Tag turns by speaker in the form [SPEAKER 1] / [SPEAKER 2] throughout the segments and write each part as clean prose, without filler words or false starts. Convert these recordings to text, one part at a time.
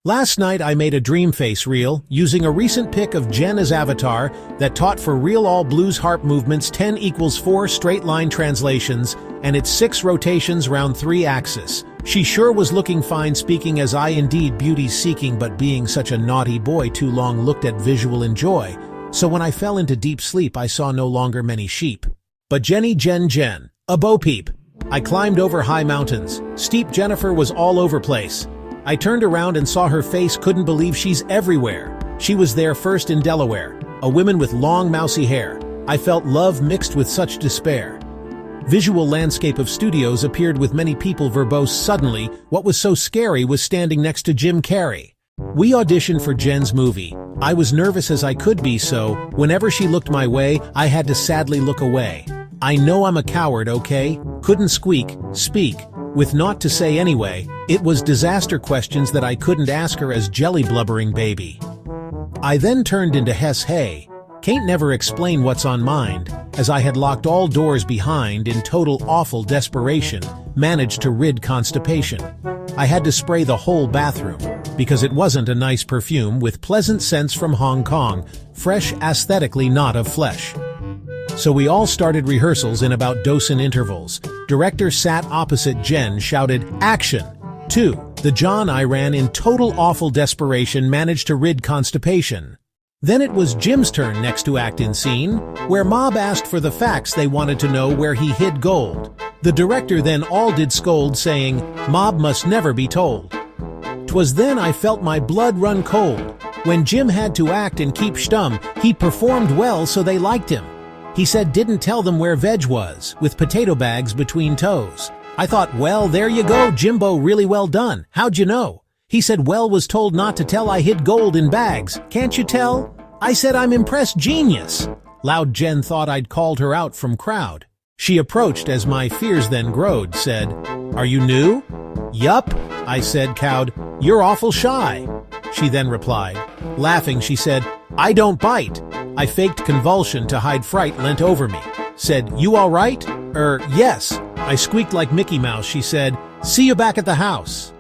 [SPEAKER 1] Last night I made a dream face reel using a recent pic of Jen as avatar that taught for real all blues harp movements 10 equals 4 straight line translations and its 6 rotations round 3 axis. She sure was looking fine speaking as I indeed beauty's seeking but being such a naughty boy too long looked at visual enjoy. So when I fell into deep sleep I saw no longer many sheep. But Jenny Jen, a bo peep. I climbed over high mountains. Steep Jennifer was all over place. I turned around and saw her face, couldn't believe she's everywhere. She was there first in Delaware, a woman with long mousy hair. I felt love mixed with such despair. Visual landscape of studios appeared with many people verbose. Suddenly, what was so scary was standing next to Jim Carrey. We auditioned for Jen's movie. I was nervous as I could be, so whenever she looked my way, I had to sadly look away. I know I'm a coward, okay? Couldn't speak, with naught to say anyway. It was disaster questions that I couldn't ask her as jelly blubbering baby. I then turned into Hess Hey. Can't never explain what's on mind, as I had locked all doors behind in total awful desperation, managed to rid constipation. I had to spray the whole bathroom, because it wasn't a nice perfume with pleasant scents from Hong Kong, fresh aesthetically not of flesh. So we all started rehearsals in about dozen intervals. Director sat opposite Jen, shouted, "Action!" 2. The John I ran in total awful desperation managed to rid constipation. Then it was Jim's turn next to act in scene, where mob asked for the facts they wanted to know where he hid gold. The director then all did scold saying, "Mob must never be told." 'Twas then I felt my blood run cold. When Jim had to act and keep stum, he performed well so they liked him. He said didn't tell them where veg was, with potato bags between toes. I thought, well, there you go, Jimbo, really well done. How'd you know? He said, well, was told not to tell I hid gold in bags. Can't you tell? I said, I'm impressed, genius. Loud Jen thought I'd called her out from crowd. She approached as my fears then growed, said, "Are you new?" "Yup," I said, cowed. "You're awful shy." She then replied. Laughing, she said, "I don't bite." I faked convulsion to hide fright, leant over me. Said, "You all right?" Yes." I squeaked like Mickey Mouse. She said, "See you back at the house."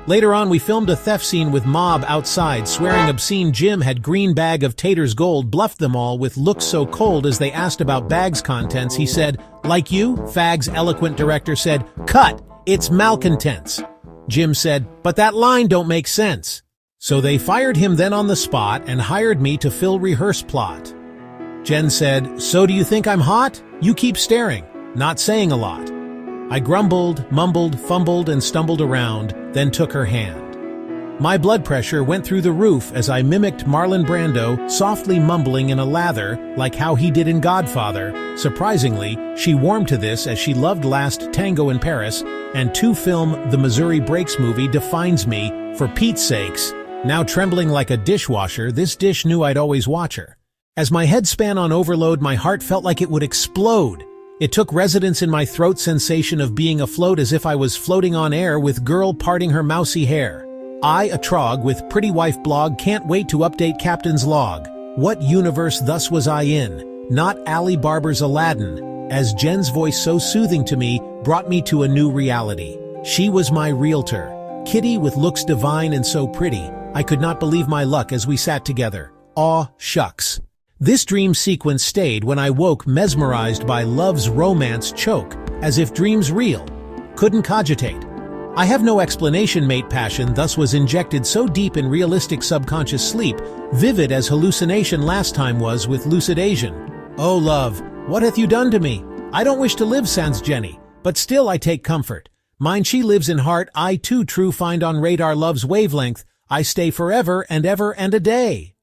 [SPEAKER 1] Later on, we filmed a theft scene with mob outside, swearing obscene. Jim had green bag of taters gold, bluffed them all with looks so cold as they asked about bag's contents. He said, "Like you?" Fag's eloquent director said, "Cut, it's malcontents." Jim said, "But that line don't make sense." So they fired him then on the spot and hired me to fill rehearse plot. Jen said, "So do you think I'm hot?" "You keep staring, not saying a lot." I grumbled, mumbled, fumbled, and stumbled around, then took her hand. My blood pressure went through the roof as I mimicked Marlon Brando, softly mumbling in a lather, like how he did in Godfather. Surprisingly, she warmed to this as she loved Last Tango in Paris, and to film the Missouri Breaks movie defines me, for Pete's sakes. Now trembling like a dishwasher, this dish knew I'd always watch her. As my head span on overload, my heart felt like it would explode. It took residence in my throat, sensation of being afloat as if I was floating on air with girl parting her mousy hair. I, a trog with pretty wife blog, can't wait to update captain's log. What universe thus was I in? Not Ali Barber's Aladdin, as Jen's voice so soothing to me brought me to a new reality. She was my realtor, Kitty with looks divine and so pretty. I could not believe my luck as we sat together. Aw, shucks. This dream sequence stayed when I woke, mesmerized by love's romance choke, as if dreams real. Couldn't cogitate. I have no explanation, mate, passion thus was injected so deep in realistic subconscious sleep, vivid as hallucination last time was with lucid Asian. Oh love, what hath you done to me? I don't wish to live sans Jenny, but still I take comfort. Mine she lives in heart, I too true find on radar love's wavelength, I stay forever and ever and a day.